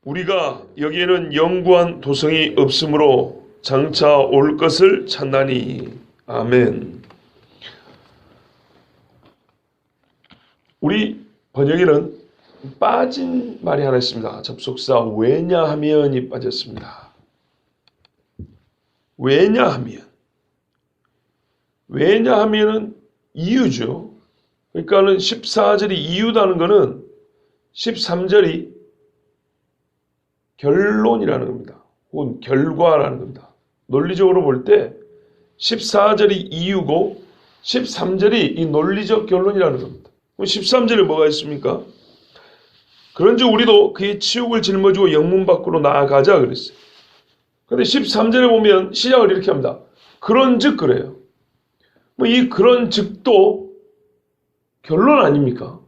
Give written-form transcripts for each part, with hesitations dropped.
우리가 여기에는 영구한 도성이 없으므로 장차 올 것을 찾나니. 아멘. 우리 번역에는 빠진 말이 하나 있습니다. 접속사 왜냐하면이 빠졌습니다. 왜냐하면은 이유죠. 그러니까는 14절이 이유다는 것은 13절이 결론이라는 겁니다. 혹은 결과라는 겁니다. 논리적으로 볼 때 14절이 이유고 13절이 이 논리적 결론이라는 겁니다. 13절에 뭐가 있습니까? 그런즉 우리도 그의 치욕을 짊어지고 영문 밖으로 나아가자 그랬어요. 그런데 13절에 보면 시작을 이렇게 합니다. 그런즉 그래요. 이 그런즉도 결론 아닙니까?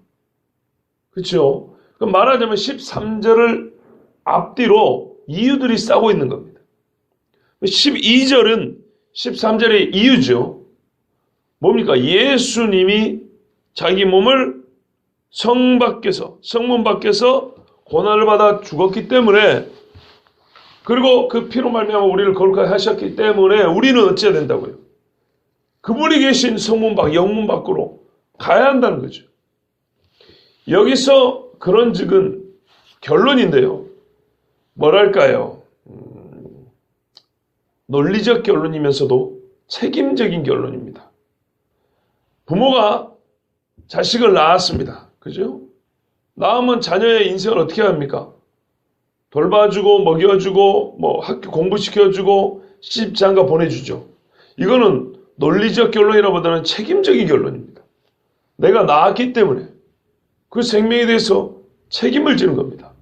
그렇죠? 말하자면 13절을 앞뒤로 이유들이 싸고 있는 겁니다. 12절은 13절의 이유죠. 뭡니까? 예수님이 자기 몸을 성문 밖에서 고난을 받아 죽었기 때문에, 그리고 그 피로 말미암아 우리를 거룩하게 하셨기 때문에 우리는 어찌해야 된다고요? 그분이 계신 성문 밖, 영문 밖으로 가야 한다는 거죠. 여기서 그런즉은 결론인데요. 뭐랄까요? 논리적 결론이면서도 책임적인 결론입니다. 부모가 자식을 낳았습니다. 그죠? 낳으면 자녀의 인생을 어떻게 합니까? 돌봐주고 먹여주고 학교 공부시켜주고 시집장가 보내주죠. 이거는 논리적 결론이라보다는 책임적인 결론입니다. 내가 낳았기 때문에 그 생명에 대해서 책임을 지는 겁니다.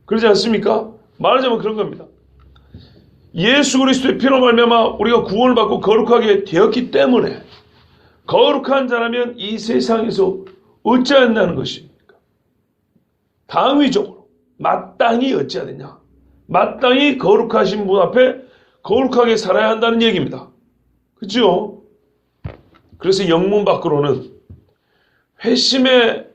그러지 않습니까? 말하자면 그런 겁니다. 예수 그리스도의 피로 말미암아 우리가 구원을 받고 거룩하게 되었기 때문에 거룩한 자라면 이 세상에서 어찌한다는 것입니까? 당위적으로 마땅히 어찌해야 되냐? 마땅히 거룩하신 분 앞에 거룩하게 살아야 한다는 얘기입니다. 그렇죠? 그래서 영문 밖으로는 회심의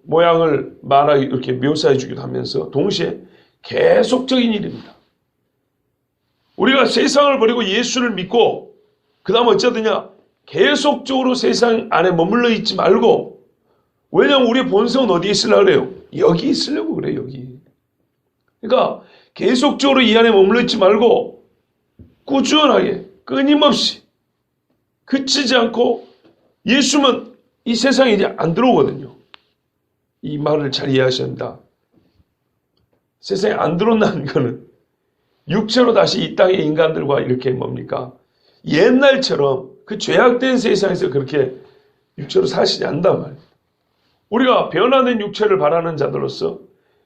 모양을 말하기 이렇게 묘사해 주기도 하면서 동시에 계속적인 일입니다. 우리가 세상을 버리고 예수를 믿고 그 다음 어찌해야 되냐? 계속적으로 세상 안에 머물러 있지 말고, 왜냐하면 우리의 본성은 어디에 있으려고 그래요? 여기 있으려고 그래요. 여기. 그러니까 계속적으로 이 안에 머물러 있지 말고 꾸준하게 끊임없이 그치지 않고, 예수는 이 세상에 이제 안 들어오거든요. 이 말을 잘 이해하셔야 합니다. 세상에 안 들어온다는 거는 육체로 다시 이 땅의 인간들과 이렇게 뭡니까? 옛날처럼 그 죄악된 세상에서 그렇게 육체로 사시지 않단 말이에요. 우리가 변화된 육체를 바라는 자들로서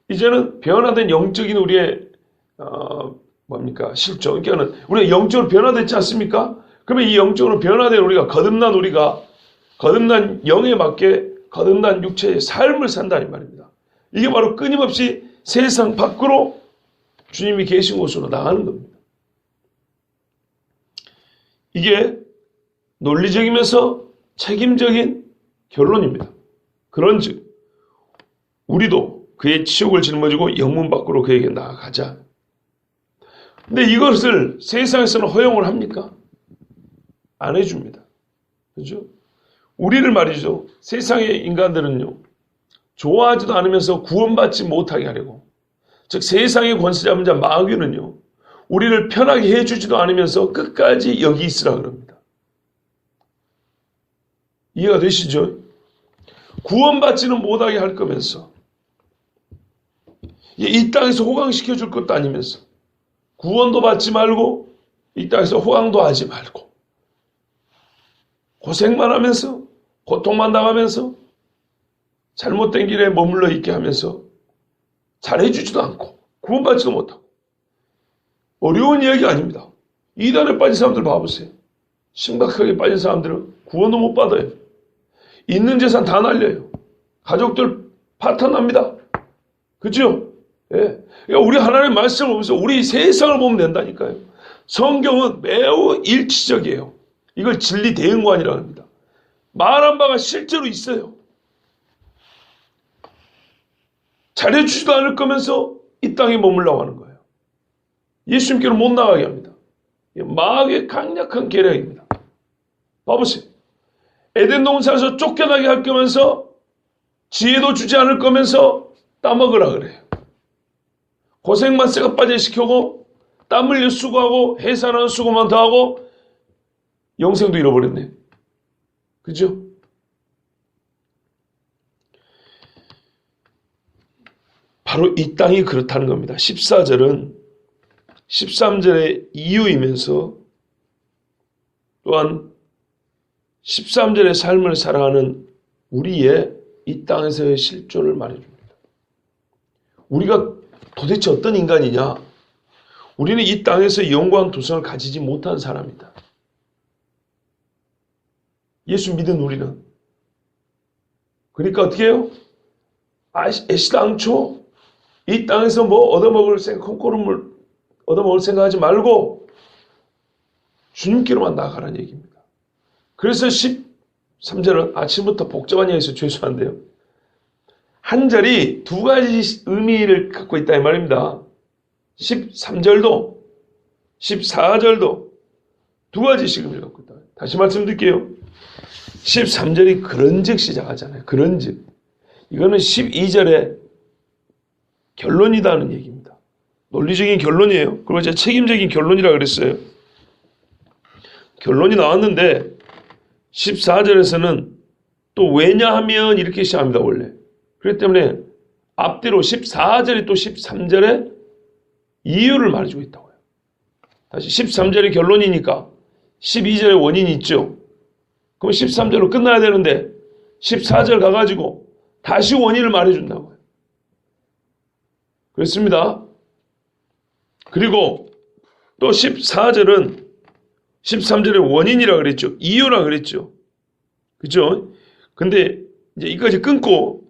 이제는 변화된 영적인 우리의 실존. 그러니까 우리가 영적으로 변화됐지 않습니까? 그러면 이 영적으로 변화된 우리가 거듭난 영에 맞게 거듭난 육체의 삶을 산다는 말입니다. 이게 바로 끊임없이 세상 밖으로 주님이 계신 곳으로 나가는 겁니다. 이게 논리적이면서 책임적인 결론입니다. 그런즉 우리도 그의 치욕을 짊어지고 영문 밖으로 그에게 나아가자. 근데 이것을 세상에서는 허용을 합니까? 안 해줍니다. 그렇죠? 우리를 말이죠. 세상의 인간들은요, 좋아하지도 않으면서 구원받지 못하게 하려고, 즉 세상의 권세 잡은 자 마귀는요, 우리를 편하게 해주지도 않으면서 끝까지 여기 있으라 그럽니다. 이해가 되시죠? 구원받지는 못하게 할 거면서, 이 땅에서 호강시켜 줄 것도 아니면서, 구원도 받지 말고 이 땅에서 호강도 하지 말고 고생만 하면서 고통만 당하면서 잘못된 길에 머물러 있게 하면서 잘해주지도 않고 구원받지도 못하고, 어려운 이야기 아닙니다. 이단에 빠진 사람들 봐보세요. 심각하게 빠진 사람들은 구원도 못 받아요. 있는 재산 다 날려요. 가족들 파탄납니다. 그죠? 예. 그러니까 우리 하나님의 말씀을 보면서 우리 세상을 보면 된다니까요. 성경은 매우 일치적이에요. 이걸 진리 대응관이라고 합니다. 말한 바가 실제로 있어요. 잘해주지도 않을 거면서 이 땅에 머물라고 하는 거예요. 예수님께로 못 나가게 합니다. 마귀의 강력한 계략입니다. 봐보세요. 에덴 동산에서 쫓겨나게 할 거면서 지혜도 주지 않을 거면서 따먹으라 그래요. 고생만 쇠가 빠져 시켜고 땀 흘려 수고하고 해산하는 수고만 더 하고 영생도 잃어버렸네. 그죠? 바로 이 땅이 그렇다는 겁니다. 14절은 13절의 이유이면서 또한 13절의 삶을 살아가는 우리의 이 땅에서의 실존을 말해줍니다. 우리가 도대체 어떤 인간이냐? 우리는 이 땅에서 영광 도성을 가지지 못한 사람이다. 예수 믿은 우리는. 그러니까 어떻게 해요? 애시당초 이 땅에서 뭐 얻어먹을 생각, 콩고름을 얻어먹을 생각하지 말고 주님께로만 나아가라는 얘기입니다. 그래서 13절은 아침부터 복잡한 얘기해서 죄송한데요. 한 절이 두 가지 의미를 갖고 있다 이 말입니다. 13절도 14절도 두 가지씩 의미를 갖고 있다. 다시 말씀드릴게요. 13절이 그런즉 시작하잖아요. 그런즉. 이거는 12절의 결론이다는 얘기입니다. 논리적인 결론이에요. 그리고 제가 책임적인 결론이라고 그랬어요. 결론이 나왔는데 14절에서는 또 왜냐하면 이렇게 시작합니다. 원래. 그렇기 때문에 앞뒤로 14절이 또 13절에 이유를 말해주고 있다고요. 다시 13절의 결론이니까 12절의 원인이 있죠. 그럼 13절로 끝나야 되는데 14절 가가지고 다시 원인을 말해준다고요. 그렇습니다. 그리고 또 14절은 13절의 원인이라 그랬죠. 이유라 그랬죠. 그죠? 근데 이제 이까지 끊고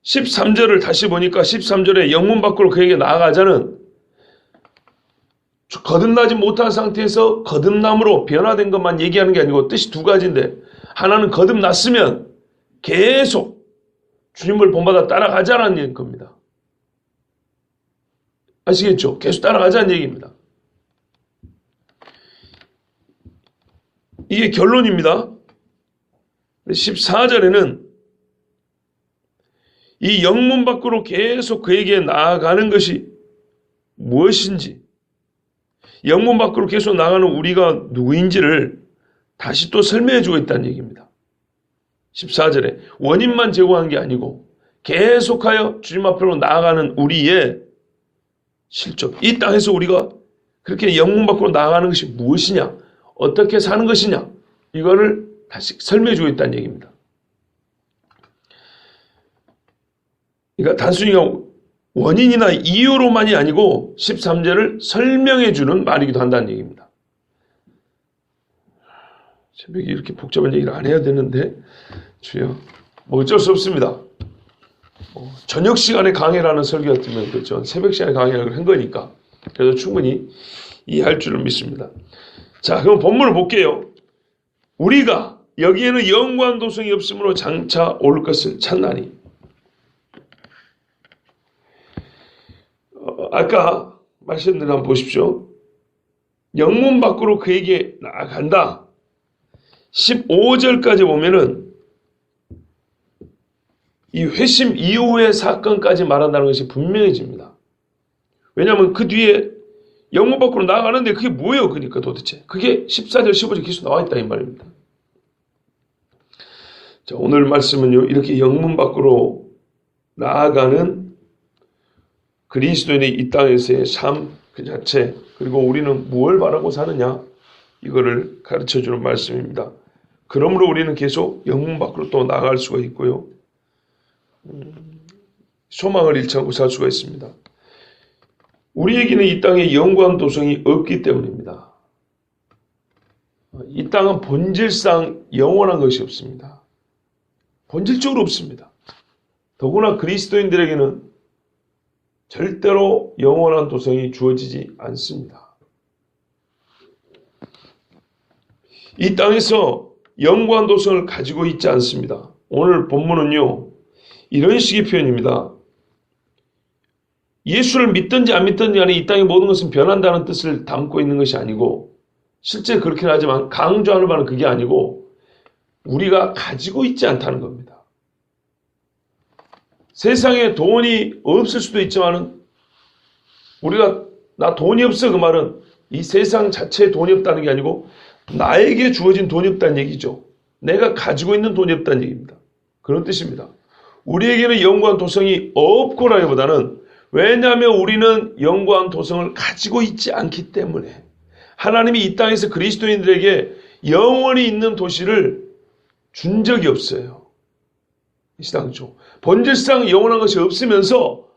13절을 다시 보니까 13절에 영문 밖으로 그에게 나아가자는 거듭나지 못한 상태에서 거듭남으로 변화된 것만 얘기하는 게 아니고 뜻이 두 가지인데 하나는 거듭났으면 계속 주님을 본받아 따라가자라는 겁니다. 아시겠죠? 계속 따라가자는 얘기입니다. 이게 결론입니다. 14절에는 이 영문 밖으로 계속 그에게 나아가는 것이 무엇인지, 영문 밖으로 계속 나가는 우리가 누구인지를 다시 또 설명해 주고 있다는 얘기입니다. 14절에 원인만 제공한 게 아니고 계속하여 주님 앞으로 나아가는 우리의 실존, 이 땅에서 우리가 그렇게 영문 밖으로 나아가는 것이 무엇이냐, 어떻게 사는 것이냐, 이거를 다시 설명해 주고 있다는 얘기입니다. 그러니까 단순히 원인이나 이유로만이 아니고 13절을 설명해 주는 말이기도 한다는 얘기입니다. 새벽에 이렇게 복잡한 얘기를 안 해야 되는데 주여, 뭐 어쩔 수 없습니다. 저녁 시간에 강해라는 설교였으면 그렇죠. 새벽 시간에 강해라고 한 거니까 그래서 충분히 이해할 줄을 믿습니다. 자, 그럼 본문을 볼게요. 우리가 여기에는 영광 도성이 없으므로 장차 올 것을 찾나니. 아까 말씀드린 한번 보십시오. 영문 밖으로 그에게 나아간다. 15절까지 보면은 이 회심 이후의 사건까지 말한다는 것이 분명해집니다. 왜냐하면 그 뒤에 영문 밖으로 나아가는데 그게 뭐예요? 그러니까 도대체. 그게 14절, 15절 계속 나와 있다 이 말입니다. 자, 오늘 말씀은요, 이렇게 영문 밖으로 나아가는 그리스도인의 이 땅에서의 삶 그 자체, 그리고 우리는 무엇을 바라고 사느냐, 이거를 가르쳐주는 말씀입니다. 그러므로 우리는 계속 영문 밖으로 또 나아갈 수가 있고요. 소망을 잃지 않고 살 수가 있습니다. 우리에게는 이 땅에 영광 도성이 없기 때문입니다. 이 땅은 본질상 영원한 것이 없습니다. 본질적으로 없습니다. 더구나 그리스도인들에게는 절대로 영원한 도성이 주어지지 않습니다. 이 땅에서 영광 도성을 가지고 있지 않습니다. 오늘 본문은요, 이런 식의 표현입니다. 예수를 믿든지 안 믿든지 간에 이 땅의 모든 것은 변한다는 뜻을 담고 있는 것이 아니고, 실제 그렇긴 하지만 강조하는 바는 그게 아니고 우리가 가지고 있지 않다는 겁니다. 세상에 돈이 없을 수도 있지만은 우리가 나 돈이 없어 그 말은 이 세상 자체에 돈이 없다는 게 아니고 나에게 주어진 돈이 없다는 얘기죠. 내가 가지고 있는 돈이 없다는 얘기입니다. 그런 뜻입니다. 우리에게는 영광 도성이 없고라기보다는, 왜냐하면 우리는 영광 도성을 가지고 있지 않기 때문에 하나님이 이 땅에서 그리스도인들에게 영원히 있는 도시를 준 적이 없어요. 이 시당초 본질상 영원한 것이 없으면서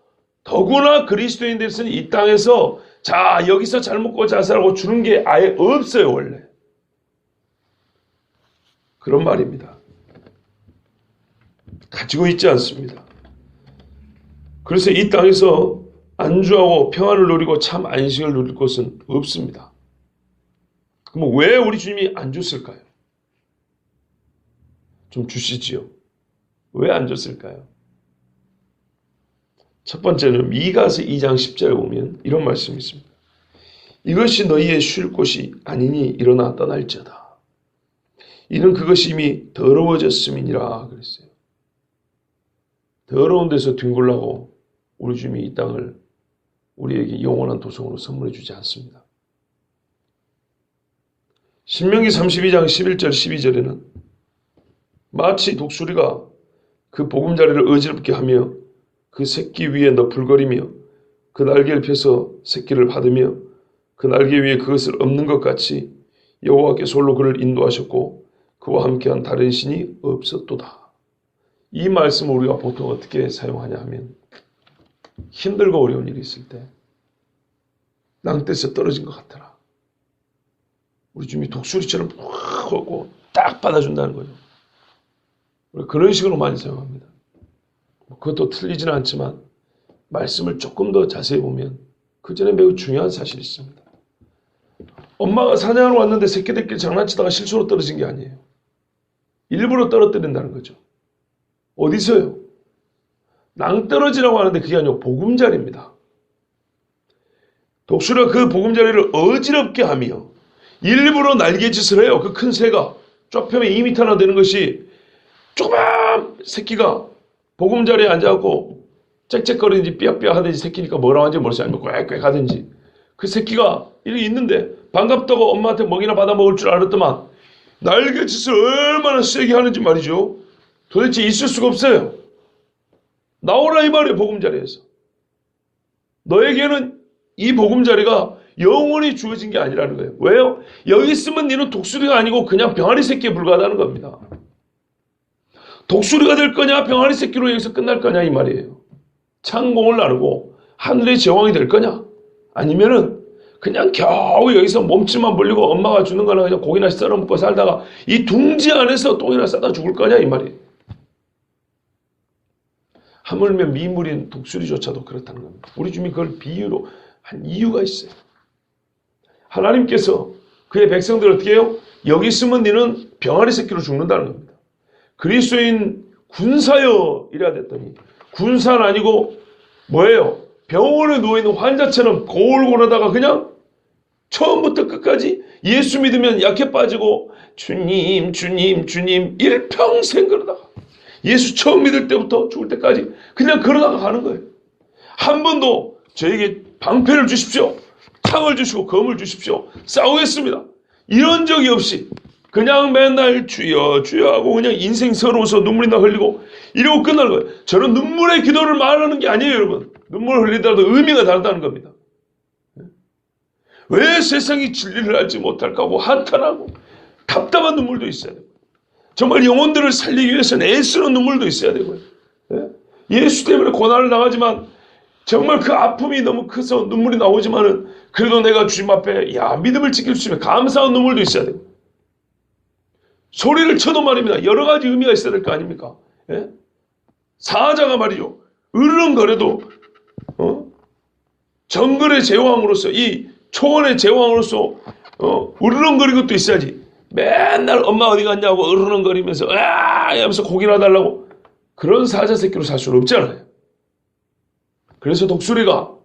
더구나 그리스도인들은 이 땅에서 자 여기서 잘 먹고 잘 살고 주는 게 아예 없어요. 원래 그런 말입니다. 가지고 있지 않습니다. 그래서 이 땅에서 안주하고 평안을 누리고 참 안식을 누릴 곳은 없습니다. 그럼 왜 우리 주님이 안 줬을까요? 좀 주시지요. 왜 안 줬을까요? 첫 번째는 미가서 2장 10절에 보면 이런 말씀이 있습니다. 이것이 너희의 쉴 곳이 아니니 일어나 떠날지어다. 이는 그것이 이미 더러워졌음이니라 그랬어요. 더러운 데서 뒹굴라고 우리 주님이 이 땅을 우리에게 영원한 도성으로 선물해 주지 않습니다. 신명기 32장 11절 12절에는 마치 독수리가 그 보금자리를 어지럽게 하며 그 새끼 위에 너풀거리며 그 날개를 펴서 새끼를 받으며 그 날개 위에 그것을 엎는 것 같이 여호와께서 홀로 그를 인도하셨고 그와 함께한 다른 신이 없었도다. 이 말씀을 우리가 보통 어떻게 사용하냐 하면 힘들고 어려운 일이 있을 때 낭떠러지에서 떨어진 것 같더라. 우리 주님이 독수리처럼 확 오고 딱 받아준다는 거예요. 우리가 그런 식으로 많이 사용합니다. 그것도 틀리지는 않지만 말씀을 조금 더 자세히 보면 그 전에 매우 중요한 사실이 있습니다. 엄마가 사냥하러 왔는데 새끼들끼리 장난치다가 실수로 떨어진 게 아니에요. 일부러 떨어뜨린다는 거죠. 어디서요? 낭떠러지라고 하는데 그게 아니고 보금자리입니다. 독수리가 그 보금자리를 어지럽게 하며 일부러 날개짓을 해요. 그 큰 새가 좁혀면 2m나 되는 것이 조그만 새끼가 보금자리에 앉아갖고 짹짹거리는지 삐약삐약 하든지 새끼니까 뭐라고 하는지 모르겠어요. 아니면 꽥꽥 하든지 그 새끼가 이렇게 있는데 반갑다고 엄마한테 먹이나 받아 먹을 줄 알았더만 날개짓을 얼마나 세게 하는지 말이죠. 도대체 있을 수가 없어요. 나오라 이 말이에요. 보금자리에서. 너에게는 이 보금자리가 영원히 주어진 게 아니라는 거예요. 왜요? 여기 있으면 너는 독수리가 아니고 그냥 병아리 새끼에 불과하다는 겁니다. 독수리가 될 거냐 병아리 새끼로 여기서 끝날 거냐 이 말이에요. 창공을 나누고 하늘의 제왕이 될 거냐 아니면은 그냥 겨우 여기서 몸집만 벌리고 엄마가 주는 거나 그냥 고기나 썰어 먹고 살다가 이 둥지 안에서 똥이나 싸다 죽을 거냐 이 말이에요. 하물며 미물인 독수리조차도 그렇다는 겁니다. 우리 주님이 그걸 비유로 한 이유가 있어요. 하나님께서 그의 백성들을 어떻게 해요? 여기 있으면 너는 병아리 새끼로 죽는다는 겁니다. 그리스도인 군사여 이래야 됐더니 군사는 아니고 뭐예요? 병원에 누워있는 환자처럼 골골하다가 그냥 처음부터 끝까지 예수 믿으면 약해 빠지고 주님 주님 주님 일평생 그러다가 예수 처음 믿을 때부터 죽을 때까지 그냥 그러다가 가는 거예요. 한 번도 저에게 방패를 주십시오. 창을 주시고 검을 주십시오. 싸우겠습니다. 이런 적이 없이 그냥 맨날 주여 주여 하고 그냥 인생 서러워서 눈물이 나 흘리고 이러고 끝나는 거예요. 저는 눈물의 기도를 말하는 게 아니에요. 여러분. 눈물을 흘리더라도 의미가 다르다는 겁니다. 왜 세상이 진리를 알지 못할까 하고 한탄하고 답답한 눈물도 있어야 되고 정말 영혼들을 살리기 위해서는 애쓰는 눈물도 있어야 되고요. 예수 때문에 고난을 당하지만 정말 그 아픔이 너무 커서 눈물이 나오지만은 그래도 내가 주님 앞에 믿음을 지킬 수 있으면 감사한 눈물도 있어야 되고 소리를 쳐도 말입니다. 여러 가지 의미가 있어야 될 거 아닙니까? 사자가 말이죠. 으르렁거려도 정글의 제왕으로서 이 초원의 제왕으로서 으르렁거리는 것도 있어야지. 맨날 엄마 어디 갔냐고 으르렁거리면서 하면서 고기나 달라고 그런 사자 새끼로 살 수는 없잖아요. 그래서 독수리가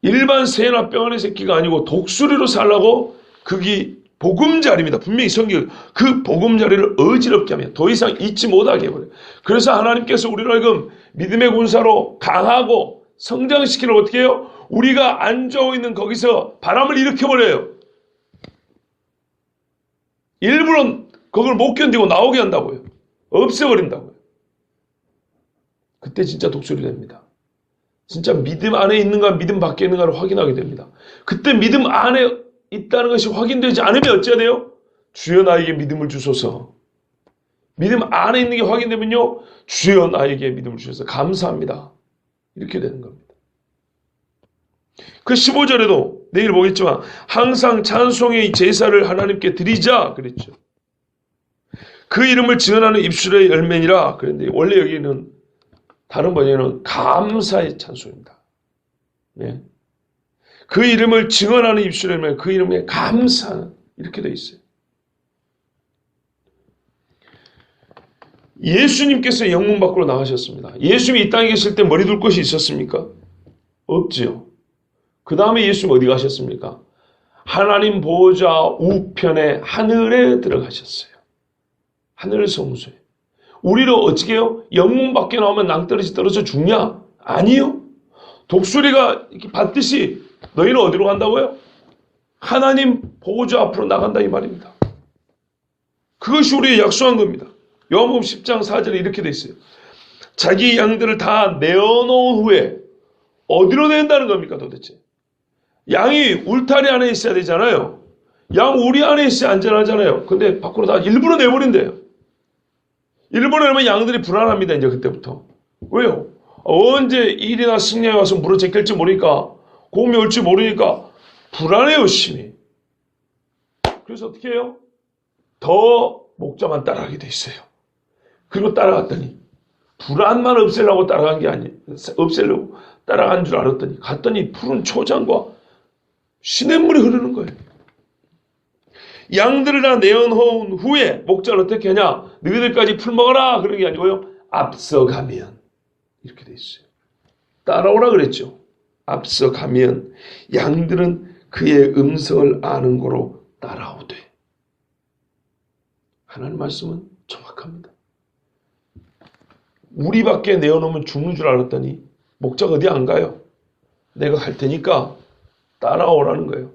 일반 새나 뼈아의 새끼가 아니고 독수리로 살라고 그게 보금자리입니다. 분명히 성경 그 보금자리를 어지럽게 하며 더 이상 잊지 못하게 해버려요. 그래서 하나님께서 우리를 하여금 믿음의 군사로 강하고 성장시키려고 어떻게 해요? 우리가 앉아 있는 거기서 바람을 일으켜버려요. 일부러 그걸 못 견디고 나오게 한다고요. 없애버린다고요. 그때 진짜 독수리 됩니다. 진짜 믿음 안에 있는가 믿음 밖에 있는가를 확인하게 됩니다. 그때 믿음 안에 있다는 것이 확인되지 않으면 어찌해야 돼요? 주여 나에게 믿음을 주소서. 믿음 안에 있는 게 확인되면요. 주여 나에게 믿음을 주셔서 감사합니다. 이렇게 되는 겁니다. 그 15절에도 내일 보겠지만 항상 찬송의 제사를 하나님께 드리자 그랬죠. 그 이름을 증언하는 입술의 열매니라 그랬는데 원래 여기는 다른 번역에는 감사의 찬송입니다. 네. 그 이름을 증언하는 입술의 열매, 그 이름에 감사하는 이렇게 되어 있어요. 예수님께서 영문 밖으로 나가셨습니다. 예수님이 이 땅에 계실 때 머리 둘 곳이 있었습니까? 없지요. 그 다음에 예수님 어디 가셨습니까? 하나님 보호자 우편에 하늘에 들어가셨어요. 하늘 성소에. 우리를 어떻게 해요? 영문 밖에 나오면 낭떠러지 떨어져 죽냐? 아니요. 독수리가 이렇게 받듯이 너희는 어디로 간다고요? 하나님 보호자 앞으로 나간다 이 말입니다. 그것이 우리의 약속한 겁니다. 요한복음 10장 4절에 이렇게 돼 있어요. 자기 양들을 다 내어놓은 후에 어디로 낸다는 겁니까 도대체? 양이 울타리 안에 있어야 되잖아요. 양 우리 안에 있어야 안전하잖아요. 근데 밖으로 다 일부러 내버린대요. 일부러 내면 양들이 불안합니다. 이제 그때부터. 왜요? 언제 일이나 승려에 와서 물어 제낄지 모르니까 곰이 올지 모르니까 불안해요. 심히. 그래서 어떻게 해요? 더 목자만 따라가게 돼 있어요. 그리고 따라갔더니 불안만 없애려고 따라간 게 아니에요. 없애려고 따라간 줄 알았더니 갔더니 푸른 초장과 시냇물이 흐르는 거예요. 양들을 다 내어놓은 후에 목자를 어떻게 하냐? 너희들까지 풀 먹어라 그런 게 아니고요. 앞서가면 이렇게 돼 있어요. 따라오라 그랬죠. 앞서가면 양들은 그의 음성을 아는 거로 따라오되. 하나님 말씀은 정확합니다. 우리 밖에 내어놓으면 죽는 줄 알았더니 목자가 어디 안 가요. 내가 갈 테니까 따라오라는 거예요.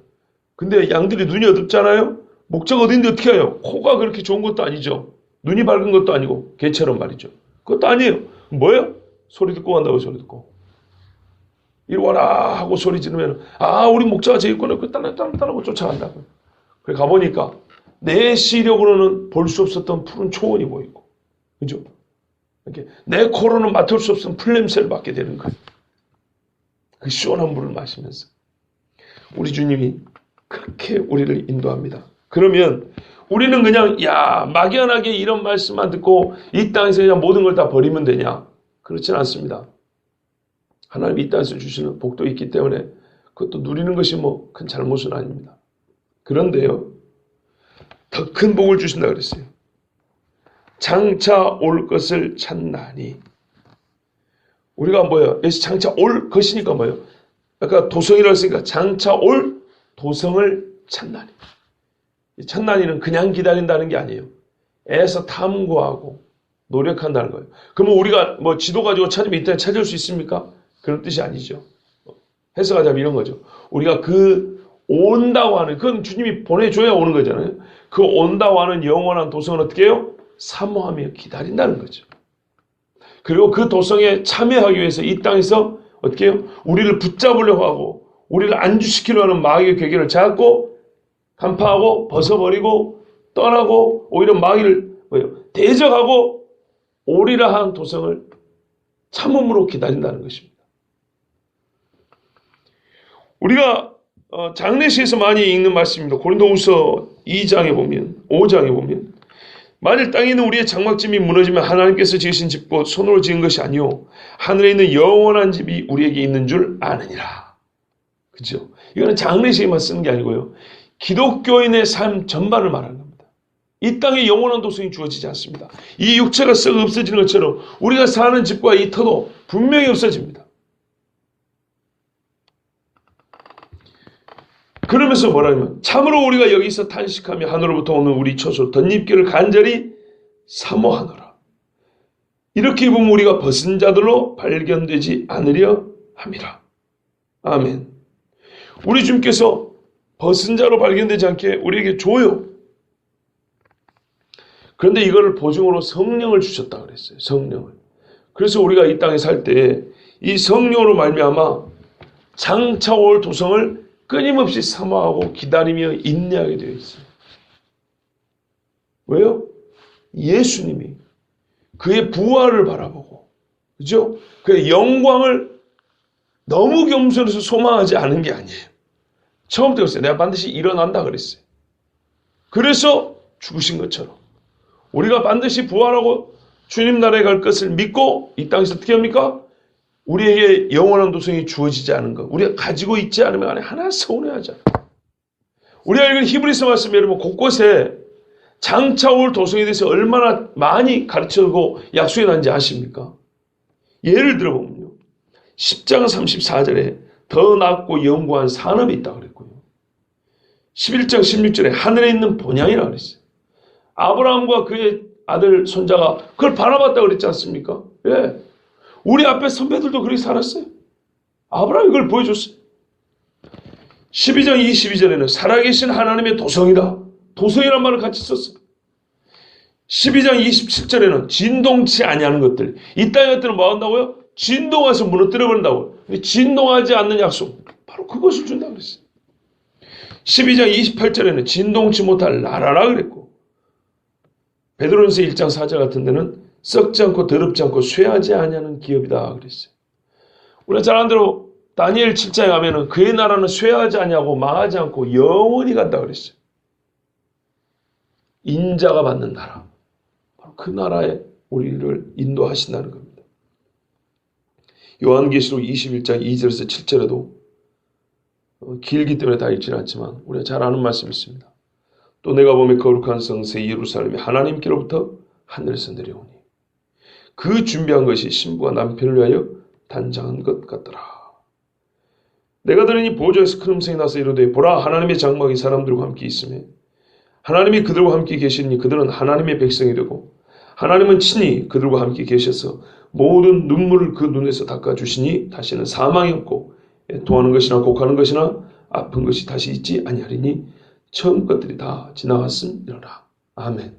근데 양들이 눈이 어둡잖아요. 목자가 어딘데 어떻게 해요? 코가 그렇게 좋은 것도 아니죠. 눈이 밝은 것도 아니고 개처럼 말이죠. 그것도 아니에요. 뭐예요? 소리 듣고 간다고 소리 듣고. 이리 와라 하고 소리 지르면 우리 목자가 제 있구나. 그 따라고 쫓아간다고. 그래 가보니까 내 시력으로는 볼 수 없었던 푸른 초원이 보이고 그죠? 이렇게 내 코로는 맡을 수 없었던 풀냄새를 맡게 되는 거예요. 그 시원한 물을 마시면서 우리 주님이 그렇게 우리를 인도합니다. 그러면 우리는 그냥 막연하게 이런 말씀만 듣고 이 땅에서 그냥 모든 걸 다 버리면 되냐? 그렇지는 않습니다. 하나님이 이 땅에서 주시는 복도 있기 때문에 그것도 누리는 것이 뭐 큰 잘못은 아닙니다. 그런데요. 더 큰 복을 주신다 그랬어요. 장차 올 것을 찾나니. 우리가 뭐예요? 여기서 장차 올 것이니까 뭐예요? 아까 도성이라고 했으니까 장차 올 도성을 찾나니. 찾나니는 그냥 기다린다는 게 아니에요. 애써 탐구하고 노력한다는 거예요. 그러면 우리가 뭐 지도 가지고 찾으면 이때 찾을 수 있습니까? 그런 뜻이 아니죠. 해석하자면 이런 거죠. 우리가 그 온다고 하는, 그건 주님이 보내줘야 오는 거잖아요. 그 온다고 하는 영원한 도성을 어떻게 해요? 사모하며 기다린다는 거죠. 그리고 그 도성에 참여하기 위해서 이 땅에서 어떻게 해요? 우리를 붙잡으려고 하고 우리를 안주시키려고 하는 마귀의 괴계를 잡고 간파하고 벗어버리고 떠나고 오히려 마귀를 대적하고 오리라 한 도성을 참음으로 기다린다는 것입니다. 우리가 장례시에서 많이 읽는 말씀입니다. 고린도후서 2장에 보면 5장에 보면 만일 땅에 있는 우리의 장막집이 무너지면 하나님께서 지으신 집고 손으로 지은 것이 아니요 하늘에 있는 영원한 집이 우리에게 있는 줄 아느니라. 그죠? 이거는 장례식에만 쓰는 게 아니고요. 기독교인의 삶 전반을 말하는 겁니다. 이 땅에 영원한 도성이 주어지지 않습니다. 이 육체가 썩어 없어지는 것처럼 우리가 사는 집과 이 터도 분명히 없어집니다. 그러면서 뭐라면 참으로 우리가 여기서 탄식하며 하늘로부터 오는 우리 처소 덧입기를 간절히 사모하노라. 이렇게 입으면 우리가 벗은 자들로 발견되지 않으려 함이라. 아멘. 우리 주님께서 벗은 자로 발견되지 않게 우리에게 줘요. 그런데 이거를 보증으로 성령을 주셨다 그랬어요. 성령을. 그래서 우리가 이 땅에 살 때 이 성령으로 말미암아 장차 올 도성을 끊임없이 사모하고 기다리며 인내하게 되어 있어요. 왜요? 예수님이 그의 부활을 바라보고, 그죠? 그의 영광을 너무 겸손해서 소망하지 않은 게 아니에요. 처음부터 그랬어요. 내가 반드시 일어난다 그랬어요. 그래서 죽으신 것처럼 우리가 반드시 부활하고 주님 나라에 갈 것을 믿고 이 땅에서 어떻게 합니까? 우리에게 영원한 도성이 주어지지 않은 것, 우리가 가지고 있지 않으면 안에 하나 서운해하자. 우리가 읽은 히브리서 말씀 여러분 곳곳에 장차 올 도성에 대해서 얼마나 많이 가르쳐주고 약속해 놨는지 아십니까? 예를 들어보면요. 10장 34절에 더 낮고 영구한 산업이 있다 그랬고요. 11장 16절에 하늘에 있는 본향이라 그랬어요. 아브라함과 그의 아들 손자가 그걸 바라봤다 그랬지 않습니까? 예. 우리 앞에 선배들도 그렇게 살았어요. 아브라함이 그걸 보여줬어요. 12장 22절에는 살아계신 하나님의 도성이다. 도성이란 말을 같이 썼어요. 12장 27절에는 진동치 아니하는 것들. 이 땅의 것들은 뭐 한다고요? 진동해서 무너뜨려 버린다고요. 근데 진동하지 않는 약속. 바로 그것을 준다고 그랬어요. 12장 28절에는 진동치 못할 나라라 그랬고, 베드로전서 1장 4절 같은 데는 썩지 않고 더럽지 않고 쇠하지 아니하는 기업이다 그랬어요. 우리가 잘 아는 대로 다니엘 7장에 가면은 그의 나라는 쇠하지 아니하고 망하지 않고 영원히 간다 그랬어요. 인자가 받는 나라. 바로 그 나라에 우리를 인도하신다는 겁니다. 요한계시록 21장 2절에서 7절에도 길기 때문에 다 읽지는 않지만 우리가 잘 아는 말씀이 있습니다. 또 내가 보면 거룩한 성새 예루살렘이 하나님께로부터 하늘에서 내려오니 그 준비한 것이 신부가 남편을 위하여 단장한 것 같더라. 내가 들으니 보좌에서 큰 음성이 나서 이르되 보라 하나님의 장막이 사람들과 함께 있으며 하나님이 그들과 함께 계시니 그들은 하나님의 백성이 되고 하나님은 친히 그들과 함께 계셔서 모든 눈물을 그 눈에서 닦아주시니 다시는 사망이 없고 애통하는 것이나 곡하는 것이나 아픈 것이 다시 있지 아니하리니 처음 것들이 다 지나갔음이로라. 아멘.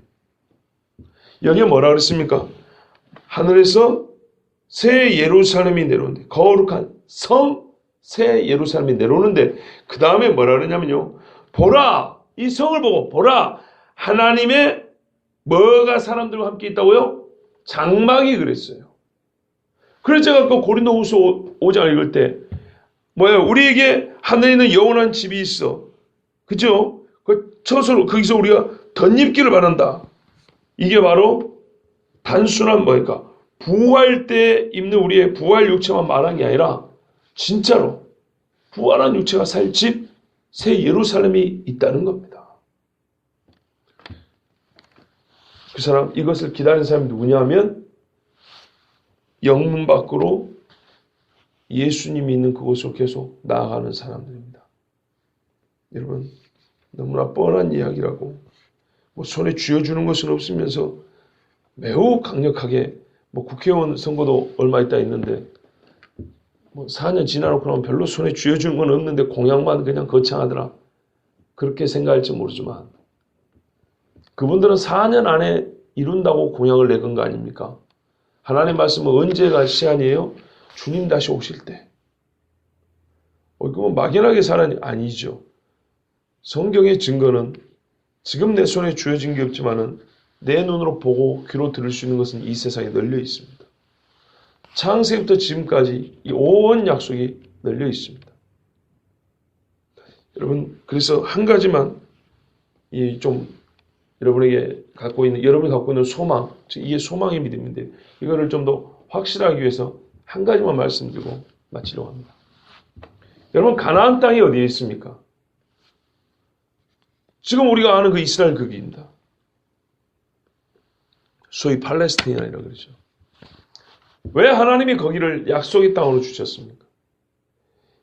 여기에 뭐라 그랬습니까? 하늘에서 새 예루살렘이 내려오는데 거룩한 성 새 예루살렘이 내려오는데 그 다음에 뭐라 그러냐면요. 보라 이 성을 보고 보라 하나님의 뭐가 사람들과 함께 있다고요? 장막이 그랬어요. 그래서 제가 그 고린도후서 5장 읽을 때 뭐예요? 우리에게 하늘에 있는 영원한 집이 있어. 그죠? 그 처소로 거기서 우리가 덧입기를 바란다. 이게 바로 단순한 뭐니까 부활 때 입는 우리의 부활 육체만 말한 게 아니라 진짜로 부활한 육체가 살 집 새 예루살렘이 있다는 겁니다. 그 사람 이것을 기다리는 사람이 누구냐 하면 영문 밖으로 예수님이 있는 그곳으로 계속 나아가는 사람들입니다. 여러분 너무나 뻔한 이야기라고 뭐 손에 쥐어주는 것은 없으면서 매우 강력하게 뭐 국회의원 선거도 얼마 있다 있는데 뭐 4년 지나놓고 나면 별로 손에 쥐어주는 건 없는데 공약만 그냥 거창하더라. 그렇게 생각할지 모르지만 그분들은 4년 안에 이룬다고 공약을 내건 거 아닙니까? 하나님 말씀은 언제가 시한이에요? 주님 다시 오실 때. 그건 막연하게 살아니 아니죠. 성경의 증거는 지금 내 손에 쥐어진 게 없지만은 내 눈으로 보고 귀로 들을 수 있는 것은 이 세상에 널려 있습니다. 창세부터 지금까지 이 온 약속이 널려 있습니다. 여러분 그래서 한 가지만 이 좀 여러분이 갖고 있는 소망, 즉 이게 소망의 믿음인데 이거를 좀 더 확실하기 위해서 한 가지만 말씀드리고 마치려고 합니다. 여러분 가나안 땅이 어디에 있습니까? 지금 우리가 아는 그 이스라엘 극입니다. 소위 팔레스타인이라고 그러죠. 왜 하나님이 거기를 약속의 땅으로 주셨습니까?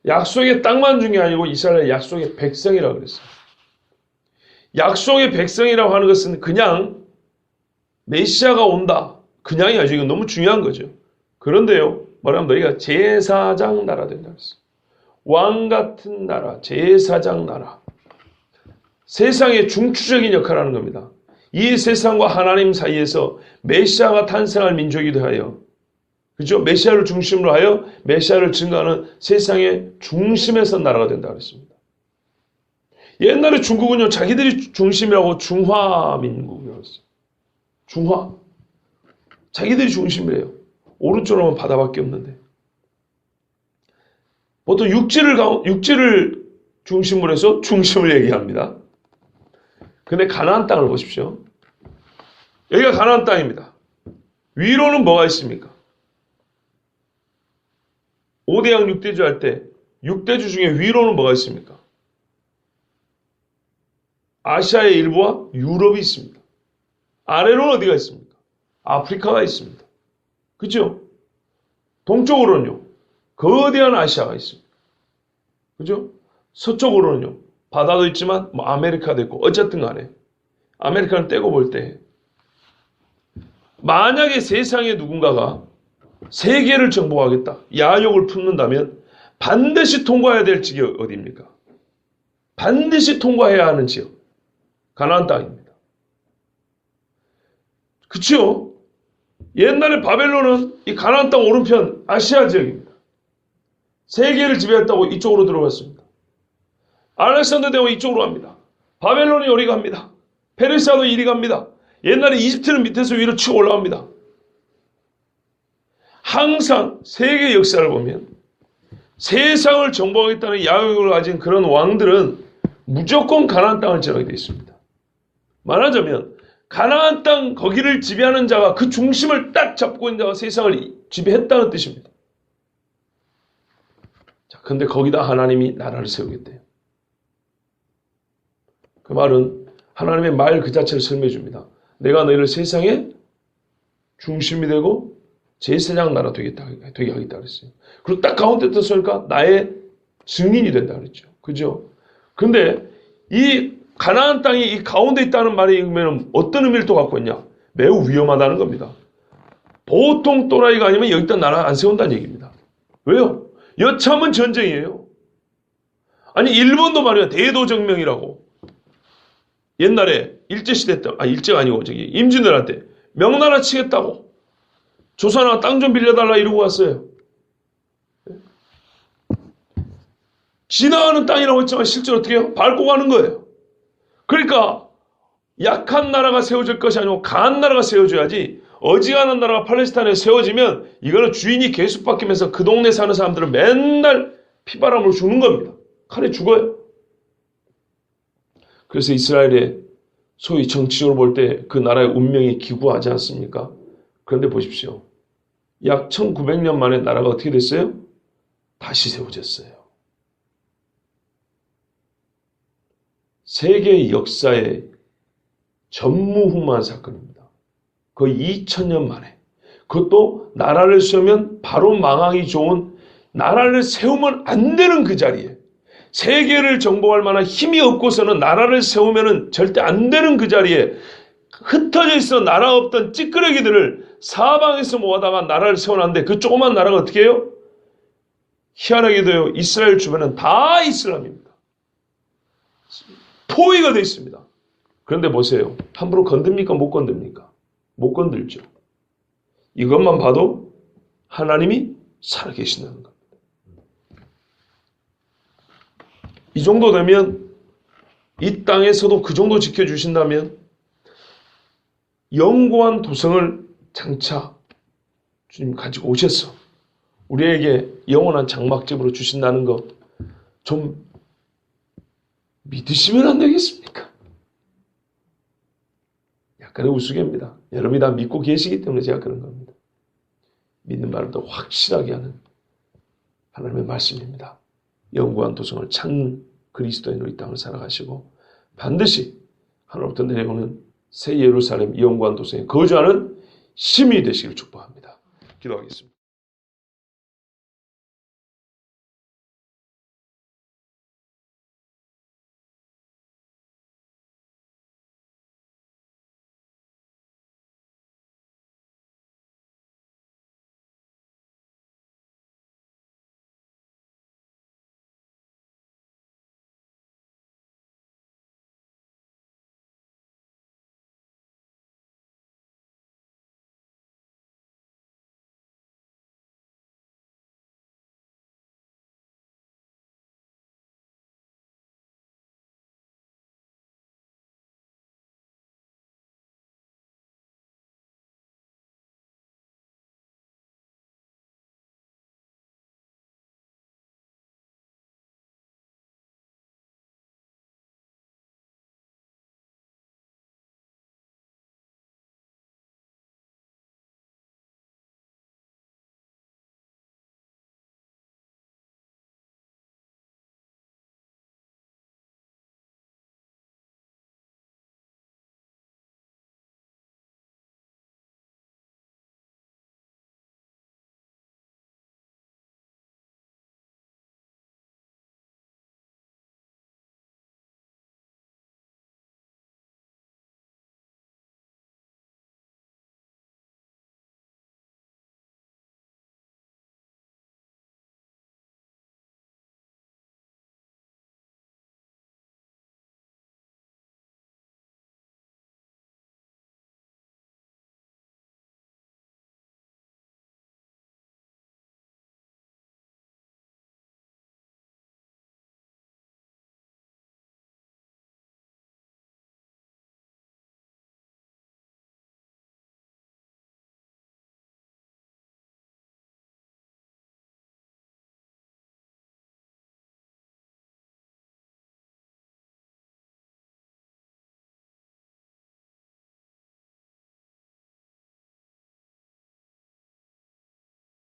약속의 땅만 준 게 아니고 이스라엘의 약속의 백성이라고 그랬어요. 약속의 백성이라고 하는 것은 그냥 메시아가 온다. 그냥이 아니죠. 이건 너무 중요한 거죠. 그런데요. 뭐라면 너희가 제사장 나라 된다 그랬어요. 왕 같은 나라, 제사장 나라. 세상의 중추적인 역할을 하는 겁니다. 이 세상과 하나님 사이에서 메시아가 탄생할 민족이 되하여, 그죠? 메시아를 중심으로 하여 메시아를 증거하는 세상의 중심에서 나라가 된다 그랬습니다. 옛날에 중국은요, 자기들이 중심이라고 중화민국이라고 했어요. 중화. 자기들이 중심이래요. 오른쪽으로 하면 바다밖에 없는데. 보통 육지를 중심으로 해서 중심을 얘기합니다. 근데 가나안 땅을 보십시오. 여기가 가나안 땅입니다. 위로는 뭐가 있습니까? 5대양 6대주 할 때 6대주 중에 위로는 뭐가 있습니까? 아시아의 일부와 유럽이 있습니다. 아래로는 어디가 있습니까? 아프리카가 있습니다. 그죠? 동쪽으로는요, 거대한 아시아가 있습니다. 그죠? 서쪽으로는요, 바다도 있지만 뭐 아메리카도 있고 어쨌든 간에 아메리카를 떼고 볼 때 만약에 세상에 누군가가 세계를 정복하겠다, 야욕을 품는다면 반드시 통과해야 될 지역이 어디입니까? 반드시 통과해야 하는 지역, 가나안 땅입니다. 그렇죠? 옛날에 바벨론은 이 가나안 땅 오른편 아시아 지역입니다. 세계를 지배했다고 이쪽으로 들어갔습니다. 알렉산더 대왕이 이쪽으로 갑니다. 바벨론이 요리 갑니다. 페르시아도 이리 갑니다. 옛날에 이집트는 밑에서 위로 치고 올라갑니다. 항상 세계 역사를 보면 세상을 정복하겠다는 야욕을 가진 그런 왕들은 무조건 가나안 땅을 지나게 되어 있습니다. 말하자면 가나안 땅 거기를 지배하는 자가, 그 중심을 딱 잡고 있는 자가 세상을 지배했다는 뜻입니다. 자, 근데 거기다 하나님이 나라를 세우겠대요. 그 말은 하나님의 말 그 자체를 설명해 줍니다. 내가 너희를 세상의 중심이 되고 제사장 나라 되게 하겠다 그랬어요. 그리고 딱 가운데 떴으니까 나의 증인이 된다 그랬죠. 그죠? 근데 이 가나안 땅이 이 가운데 있다는 말이 어떤 의미를 또 갖고 있냐? 매우 위험하다는 겁니다. 보통 또라이가 아니면 여기다 나라 안 세운다는 얘기입니다. 왜요? 여참은 전쟁이에요. 아니 일본도 말이야, 대도정명이라고 옛날에 일제시대 때, 일제가 아니고 임진왜란 때 명나라 치겠다고 조선아 땅 좀 빌려달라 이러고 왔어요. 지나가는 땅이라고 했지만 실제로 어떻게 해요? 밟고 가는 거예요. 그러니까 약한 나라가 세워질 것이 아니고 강한 나라가 세워져야지, 어지간한 나라가 팔레스타인에 세워지면 이거는 주인이 계속 바뀌면서 그 동네 사는 사람들은 맨날 피바람으로 죽는 겁니다. 칼에 죽어요. 그래서 이스라엘의 소위 정치적으로 볼 때 그 나라의 운명이 기구하지 않습니까? 그런데 보십시오. 약 1900년 만에 나라가 어떻게 됐어요? 다시 세워졌어요. 세계 역사의 전무후무한 사건입니다. 거의 2000년 만에. 그것도 나라를 세우면 바로 망하기 좋은, 나라를 세우면 안 되는 그 자리에, 세계를 정복할 만한 힘이 없고서는 나라를 세우면 절대 안 되는 그 자리에 흩어져 있어 나라 없던 찌끄레기들을 사방에서 모아다가 나라를 세워놨는데, 그 조그만 나라가 어떻게 해요? 희한하게도요, 이스라엘 주변은 다 이슬람입니다. 포위가 되어 있습니다. 그런데 보세요. 함부로 건듭니까? 못 건듭니까? 못 건들죠. 이것만 봐도 하나님이 살아계신다는 겁니다. 이 정도 되면, 이 땅에서도 그 정도 지켜주신다면 영고한 도성을 장차 주님 가지고 오셔서 우리에게 영원한 장막집으로 주신다는 거 좀 믿으시면 안 되겠습니까? 약간의 우스개입니다. 여러분이 다 믿고 계시기 때문에 제가 그런 겁니다. 믿는 말을 더 확실하게 하는 하나님의 말씀입니다. 영구한 도성을 찬 그리스도인으로 이 땅을 살아가시고 반드시 하늘로부터 내려오는 새 예루살렘 영구한 도성에 거주하는 시민이 되시길 축복합니다. 기도하겠습니다.